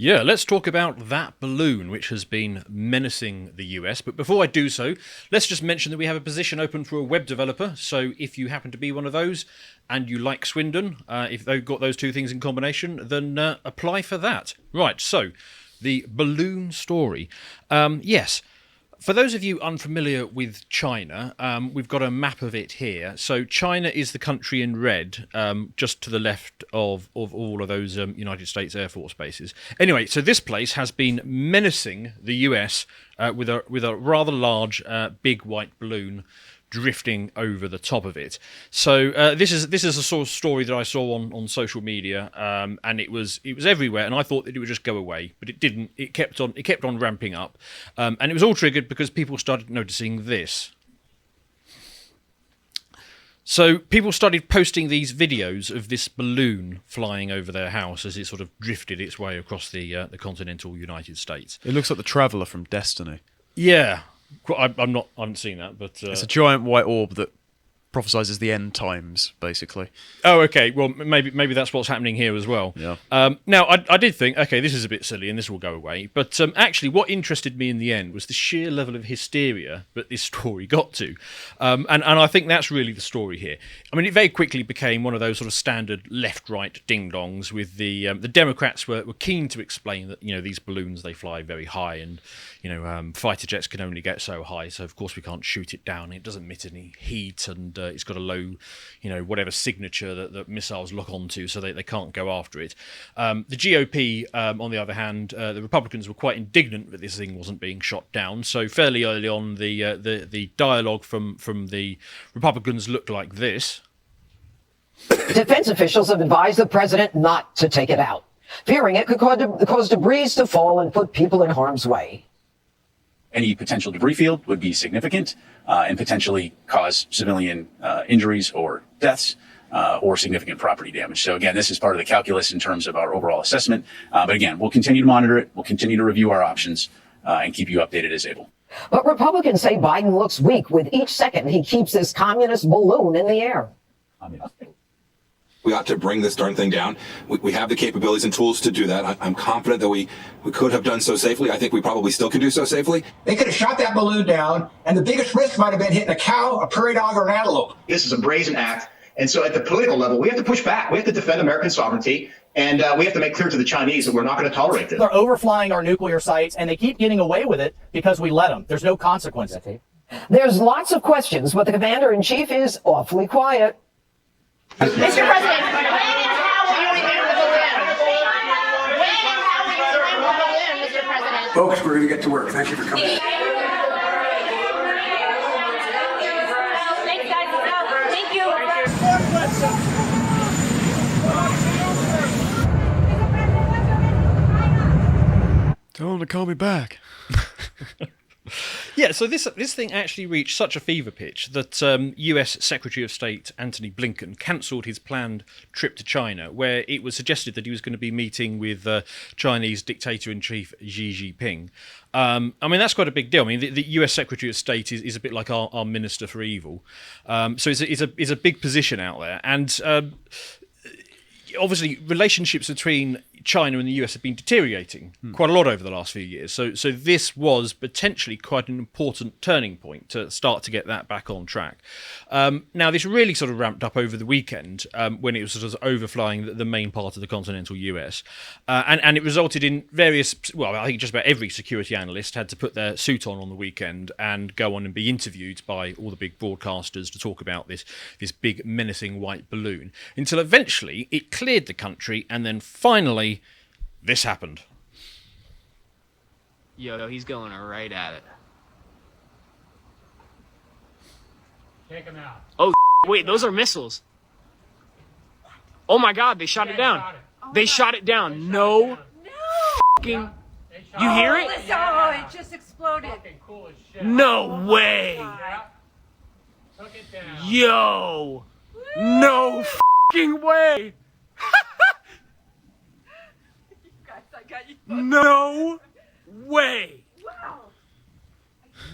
Yeah, let's talk about that balloon which has been menacing the US. But before I do so, let's just mention that we have a position open for a web developer. So if you happen to be one of those and you like Swindon, if they've got those two things in combination, then apply for that. Right, so the balloon story. Yes. For those of you unfamiliar with China, we've got a map of it here. So China is the country in red, just to the left of all of those United States Air Force bases. Anyway, so this place has been menacing the US with a rather large, big white balloon drifting over the top of it. So this is a sort of story that I saw on social media, and it was everywhere. And I thought that it would just go away, but it didn't. It kept on ramping up, and it was all triggered because people started noticing this. So people started posting these videos of this balloon flying over their house as it sort of drifted its way across the continental United States. It looks like the Traveller from Destiny. Yeah. I haven't seen that, but it's a giant white orb that prophesies the end times, basically. Oh, okay. Well, maybe that's what's happening here as well. Yeah. Now, I did think, okay, this is a bit silly and this will go away. But actually, what interested me in the end was the sheer level of hysteria that this story got to. And I think that's really the story here. I mean, it very quickly became one of those sort of standard left-right ding-dongs with the Democrats were keen to explain that, these balloons, they fly very high and, fighter jets can only get so high. So, of course, we can't shoot it down. It doesn't emit any heat and it's got a low, whatever signature that missiles lock onto, so they can't go after it. The GOP, on the other hand, the Republicans were quite indignant that this thing wasn't being shot down. So fairly early on, the dialogue from the Republicans looked like this. Defense officials have advised the president not to take it out, fearing it could cause debris to fall and put people in harm's way. Any potential debris field would be significant and potentially cause civilian injuries or deaths or significant property damage. So again, this is part of the calculus in terms of our overall assessment. But again, we'll continue to monitor it. We'll continue to review our options and keep you updated as able. But Republicans say Biden looks weak with each second he keeps this communist balloon in the air. We ought to bring this darn thing down. We have the capabilities and tools to do that. I'm confident that we could have done so safely. I think we probably still can do so safely. They could have shot that balloon down, and the biggest risk might have been hitting a cow, a prairie dog, or an antelope. This is a brazen act. And so at the political level, we have to push back. We have to defend American sovereignty. And we have to make clear to the Chinese that we're not going to tolerate this. They're overflying our nuclear sites, and they keep getting away with it because we let them. There's no consequences. There's lots of questions, but the commander-in-chief is awfully quiet. Mr. President, when and how will you remove the balloon? When and how will you remove the balloon, Mr. President? Folks, we're going to get to work. Thank you for coming. Thanks, guys. Thank you. Tell them to call me back. Yeah, so this thing actually reached such a fever pitch that US Secretary of State Antony Blinken cancelled his planned trip to China, where it was suggested that he was going to be meeting with Chinese dictator-in-chief Xi Jinping. I mean, that's quite a big deal. I mean, the US Secretary of State is a bit like our Minister for Evil. So it's a big position out there. And obviously, relationships between China and the US have been deteriorating quite a lot over the last few years. So this was potentially quite an important turning point to start to get that back on track. Now, this really sort of ramped up over the weekend when it was sort of overflying the main part of the continental US. And it resulted in various, well, I think just about every security analyst had to put their suit on the weekend and go on and be interviewed by all the big broadcasters to talk about this big menacing white balloon, until eventually it cleared the country, and then finally this happened. Yo, he's going right at it. Take him out. Oh, wait, those are missiles. Oh my God, they shot it down. They shot it down. No. Fucking. You hear it? Oh, it just exploded. No way. Took it down. Yo. No fucking way. No way. Wow.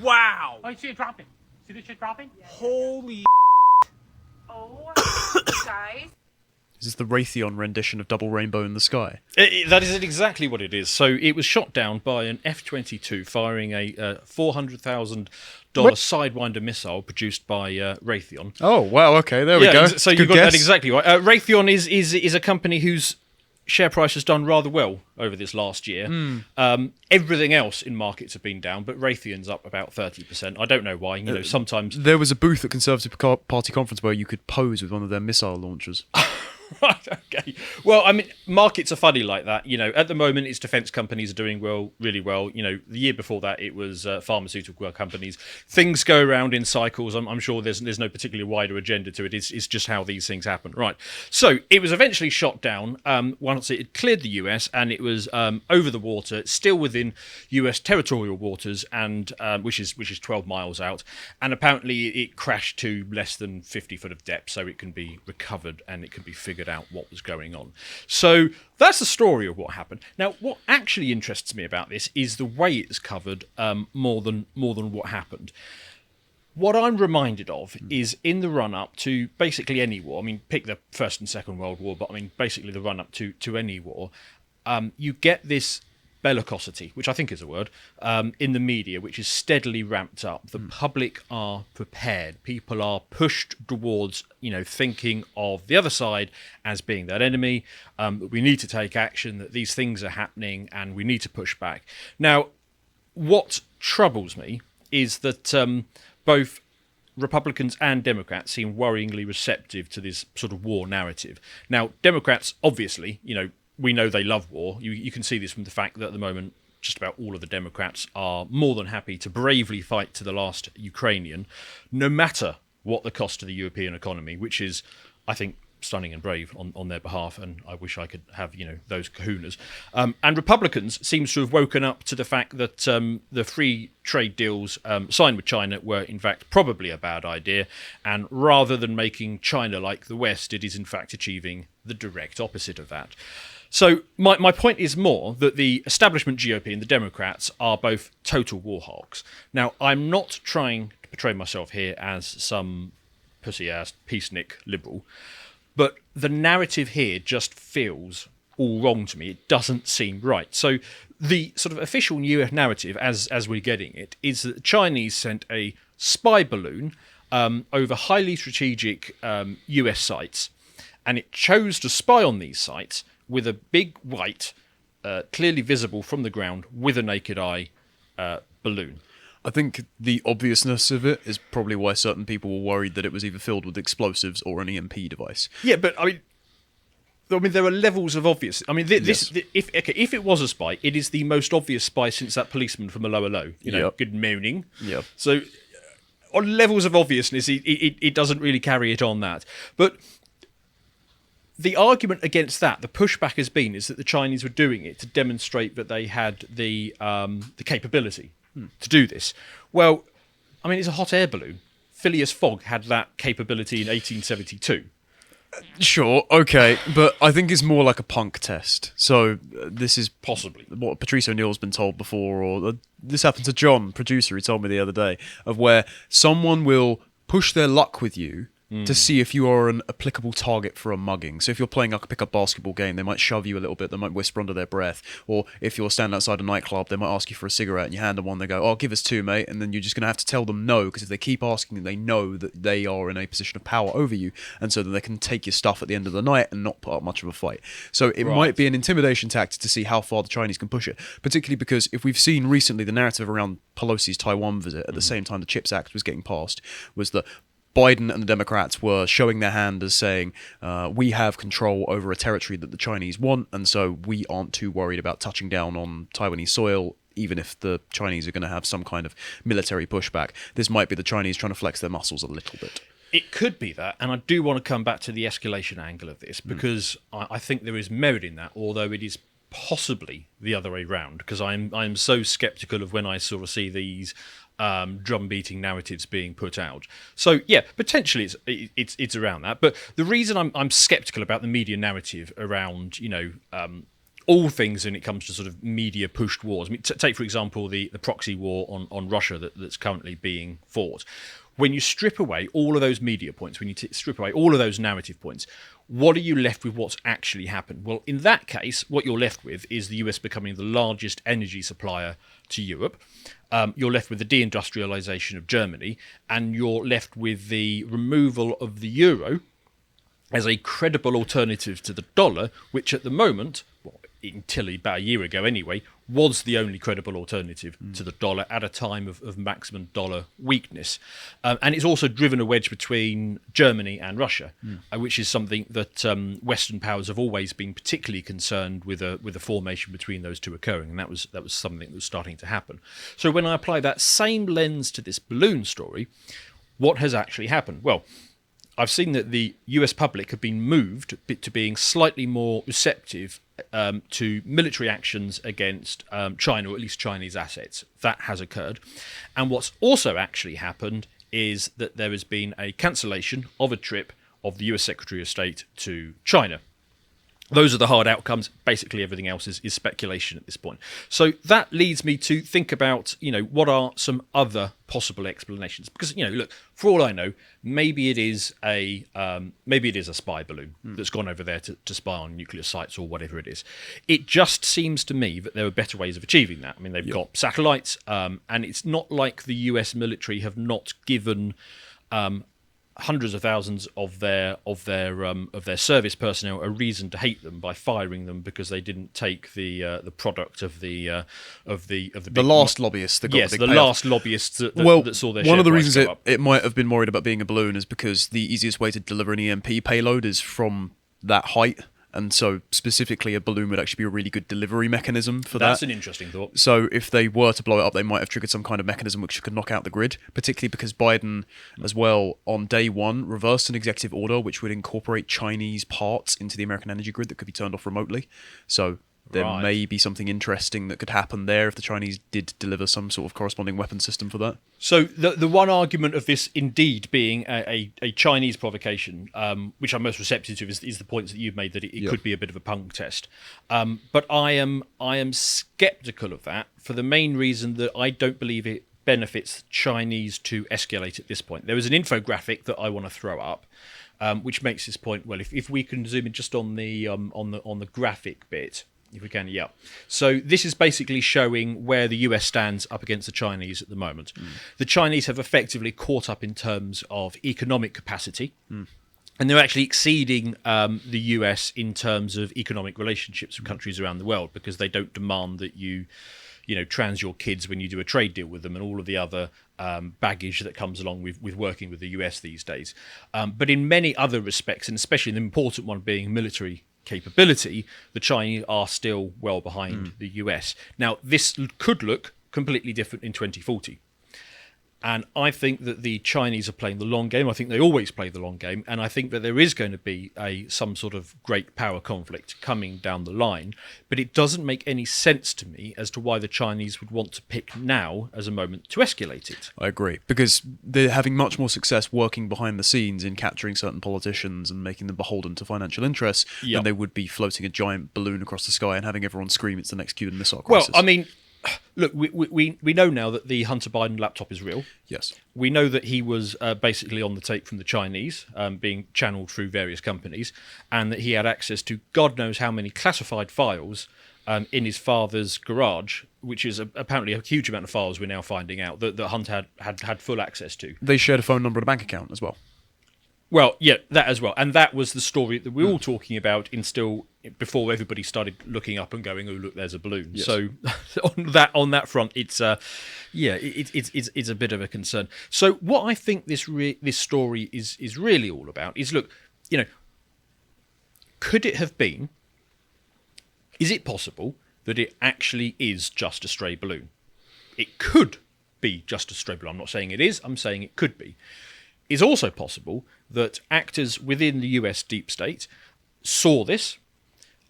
Wow. Oh, you see it dropping. See the shit dropping? Holy. Oh, guys. Is this the Raytheon rendition of Double Rainbow in the Sky? That is exactly what it is. So it was shot down by an F-22 firing a $400,000 Sidewinder missile produced by Raytheon. Oh, wow, okay, there we go. So you got that exactly right. Raytheon is a company whose share price has done rather well over this last year. Everything else in markets have been down, but Raytheon's up about 30%. I don't know why. You know, sometimes there was a booth at Conservative Party conference where you could pose with one of their missile launchers. Right, okay. Well, I mean, markets are funny like that. You know, at the moment, it's defence companies are doing well, really well. You know, the year before that, it was pharmaceutical companies. Things go around in cycles. I'm sure there's no particularly wider agenda to it. It's just how these things happen. Right. So it was eventually shot down once it had cleared the US and it was over the water, still within US territorial waters, and which is 12 miles out. And apparently it crashed to less than 50 foot of depth, so it can be recovered and it can be figured out what was going on. So that's the story of what happened. Now, what actually interests me about this is the way it's covered more than what happened. What I'm reminded of is in the run-up to basically any war, I mean, pick the First and Second World War, but I mean, basically the run-up to any war, you get this bellicosity, which I think is a word, in the media, which is steadily ramped up. The public are prepared. People are pushed towards, thinking of the other side as being that enemy, that we need to take action, that these things are happening, and we need to push back. Now, what troubles me is that both Republicans and Democrats seem worryingly receptive to this sort of war narrative. Now, Democrats, obviously, we know they love war. You can see this from the fact that at the moment, just about all of the Democrats are more than happy to bravely fight to the last Ukrainian, no matter what the cost of the European economy, which is, I think, stunning and brave on their behalf, and I wish I could have, those kahunas. And Republicans seems to have woken up to the fact that the free trade deals signed with China were, in fact, probably a bad idea, and rather than making China like the West, it is, in fact, achieving the direct opposite of that. So my point is more that the establishment GOP and the Democrats are both total war hawks. Now, I'm not trying to portray myself here as some pussy-ass peacenik liberal, but the narrative here just feels all wrong to me. It doesn't seem right. So the sort of official new narrative, as we're getting it, is that the Chinese sent a spy balloon over highly strategic US sites, and it chose to spy on these sites with a big white, clearly visible from the ground, with a naked eye balloon. I think the obviousness of it is probably why certain people were worried that it was either filled with explosives or an EMP device. Yeah, but I mean, there are levels of obvious. I mean, if it was a spy, it is the most obvious spy since that policeman from a lower low. Good morning. Yeah. So, on levels of obviousness, it doesn't really carry it on that. But the argument against that, the pushback has been, is that the Chinese were doing it to demonstrate that they had the capability to do this. Well, I mean, it's a hot air balloon. Phileas Fogg had that capability in 1872. Sure, okay, but I think it's more like a punk test. So this is possibly what Patrice O'Neill's been told before, or this happened to John, producer, he told me the other day, of where someone will push their luck with you to see if you are an applicable target for a mugging. So if you're playing like a pickup basketball game, they might shove you a little bit, they might whisper under their breath. Or if you're standing outside a nightclub, they might ask you for a cigarette and you hand them one, they go, "Oh, give us two, mate." And then you're just going to have to tell them no, because if they keep asking, they know that they are in a position of power over you, and so that they can take your stuff at the end of the night and not put up much of a fight. So it might be an intimidation tactic to see how far the Chinese can push it, particularly because if we've seen recently the narrative around Pelosi's Taiwan visit at the same time the CHIPS Act was getting passed, was that Biden and the Democrats were showing their hand as saying, we have control over a territory that the Chinese want, and so we aren't too worried about touching down on Taiwanese soil, even if the Chinese are going to have some kind of military pushback. This might be the Chinese trying to flex their muscles a little bit. It could be that, and I do want to come back to the escalation angle of this, because I think there is merit in that, although it is possibly the other way round, because I'm so sceptical of when I sort of see these drum-beating narratives being put out. So yeah, potentially it's around that. But the reason I'm sceptical about the media narrative around all things when it comes to sort of media pushed wars. I mean, take for example the proxy war on Russia that's currently being fought. When you strip away all of those media points, when you strip away all of those narrative points, what are you left with what's actually happened? Well, in that case, what you're left with is the US becoming the largest energy supplier to Europe. You're left with the deindustrialization of Germany, and you're left with the removal of the euro as a credible alternative to the dollar, which at the moment, well, until about a year ago anyway, was the only credible alternative to the dollar at a time of maximum dollar weakness. And it's also driven a wedge between Germany and Russia, which is something that Western powers have always been particularly concerned with a formation between those two occurring, and that was something that was starting to happen. So when I apply that same lens to this balloon story, what has actually happened? Well, I've seen that the US public have been moved to being slightly more receptive to military actions against China, or at least Chinese assets. That has occurred. And what's also actually happened is that there has been a cancellation of a trip of the US Secretary of State to China. Those are the hard outcomes. Basically, everything else is speculation at this point. So that leads me to think about, what are some other possible explanations? Because, look, for all I know, maybe it is a spy balloon that's gone over there to spy on nuclear sites or whatever it is. It just seems to me that there are better ways of achieving that. I mean, they've got satellites, and it's not like the US military have not given hundreds of thousands of their service personnel a reason to hate them by firing them because they didn't take the product of the last lobbyists that got the big payoff. Last lobbyists that saw their one of the share reasons price go up. it might have been worried about being a balloon is because the easiest way to deliver an EMP payload is from that height. And so specifically a balloon would actually be a really good delivery mechanism for that. That's an interesting thought. So if they were to blow it up, they might have triggered some kind of mechanism which could knock out the grid, particularly because Biden, as well, on day one, reversed an executive order which would incorporate Chinese parts into the American energy grid that could be turned off remotely. So there may be something interesting that could happen there if the Chinese did deliver some sort of corresponding weapon system for that. So the one argument of this indeed being a Chinese provocation, which I'm most receptive to, is the points that you've made that it could be a bit of a punk test. But I am sceptical of that for the main reason that I don't believe it benefits Chinese to escalate at this point. There is an infographic that I want to throw up, which makes this point. Well, if we can zoom in just on the graphic bit. If we can, yeah. So this is basically showing where the US stands up against the Chinese at the moment. The Chinese have effectively caught up in terms of economic capacity, and they're actually exceeding the US in terms of economic relationships with countries around the world because they don't demand that you trans your kids when you do a trade deal with them and all of the other baggage that comes along with working with the US these days. But in many other respects, and especially the important one being military capability, the Chinese are still well behind the US. Now, this could look completely different in 2040. And I think that the Chinese are playing the long game. I think they always play the long game. And I think that there is going to be some sort of great power conflict coming down the line. But it doesn't make any sense to me as to why the Chinese would want to pick now as a moment to escalate it. I agree. Because they're having much more success working behind the scenes in capturing certain politicians and making them beholden to financial interests than they would be floating a giant balloon across the sky and having everyone scream it's the next Cuban Missile Crisis. Well, I mean, look, we know now that the Hunter Biden laptop is real. Yes. We know that he was basically on the tape from the Chinese, being channeled through various companies, and that he had access to God knows how many classified files in his father's garage, which is apparently a huge amount of files we're now finding out that Hunter had full access to. They shared a phone number and a bank account as well. Well, yeah, that as well. And that was the story that we were all talking about before everybody started looking up and going, oh, look, there's a balloon. Yes. So on that front, it's it's a bit of a concern. So what I think this story is really all about is, look, could it have been, is it possible that it actually is just a stray balloon? It could be just a stray balloon. I'm not saying it is, I'm saying it could be. It's also possible that actors within the US deep state saw this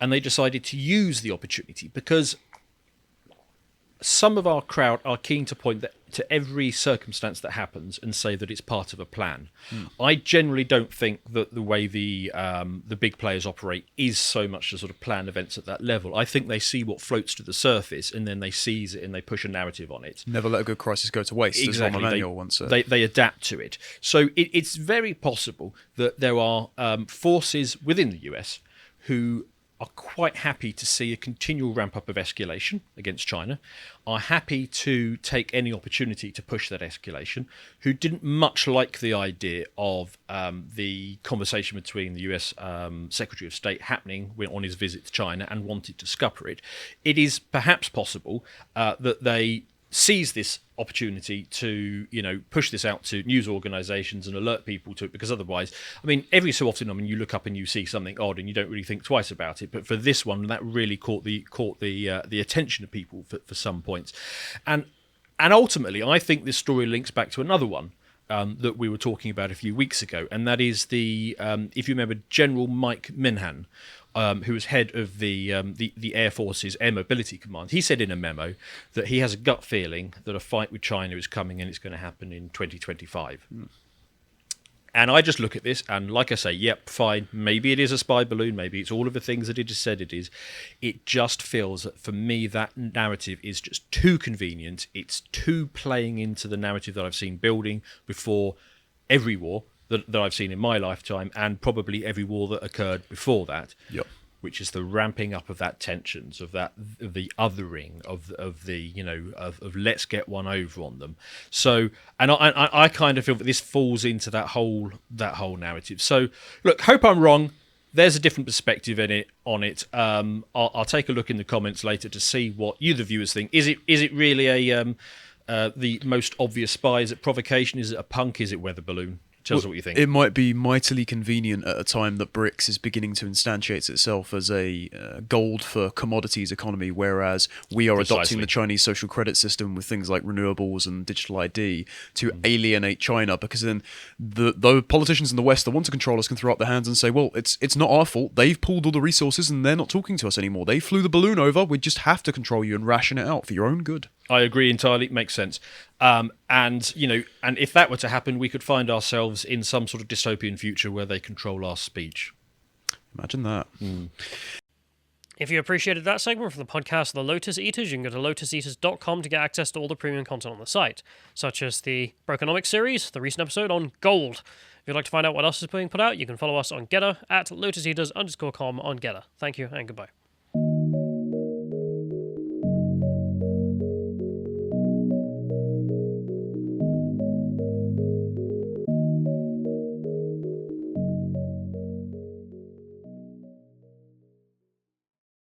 and they decided to use the opportunity because some of our crowd are keen to point to every circumstance that happens and say that it's part of a plan. I generally don't think that the way the big players operate is so much to sort of plan events at that level. I think they see what floats to the surface and then they seize it and they push a narrative on it. Never let a good crisis go to waste. Exactly. As Ron Emanuel once said. They adapt to it. So it's very possible that there are forces within the US who are quite happy to see a continual ramp up of escalation against China, are happy to take any opportunity to push that escalation, who didn't much like the idea of the conversation between the US Secretary of State happening on his visit to China and wanted to scupper it. It is perhaps possible that they seize this opportunity to, push this out to news organisations and alert people to it, because otherwise, I mean, every so often, you look up and you see something odd and you don't really think twice about it. But for this one, that really caught the attention of people for some points, and ultimately, I think this story links back to another one that we were talking about a few weeks ago, and that is the if you remember, General Mike Minhan. Who was head of the Air Force's Air Mobility Command. He said in a memo that he has a gut feeling that a fight with China is coming and it's going to happen in 2025. And I just look at this and, like I say, yep, fine. Maybe it is a spy balloon. Maybe it's all of the things that it has said it is. It just feels that, for me, that narrative is just too convenient. It's too playing into the narrative that I've seen building before every war that I've seen in my lifetime, and probably every war that occurred before that. Yep. Which is the ramping up of that tensions, of the othering, of let's get one over on them. So, and I kind of feel that this falls into that whole narrative. So, look, hope I'm wrong. There's a different perspective on it. I'll take a look in the comments later to see what you, the viewers, think. Is it really the most obvious spy? Is it provocation? Is it a punk? Is it weather balloon? Tell us what you think. It might be mightily convenient at a time that BRICS is beginning to instantiate itself as a gold for commodities economy, whereas we are adopting the Chinese social credit system with things like renewables and digital ID to alienate China, because then the politicians in the West that want to control us can throw up their hands and say, well, it's not our fault. They've pulled all the resources and they're not talking to us anymore. They flew the balloon over. We just have to control you and ration it out for your own good. I agree entirely. Makes sense. And if that were to happen, we could find ourselves in some sort of dystopian future where they control our speech. Imagine that. If you appreciated that segment from the podcast The Lotus Eaters, you can go to lotuseaters.com to get access to all the premium content on the site, such as the Brokenomics series, the recent episode on gold. If you'd like to find out what else is being put out, you can follow us on Getter at lotuseaters_com on Getter. Thank you and goodbye.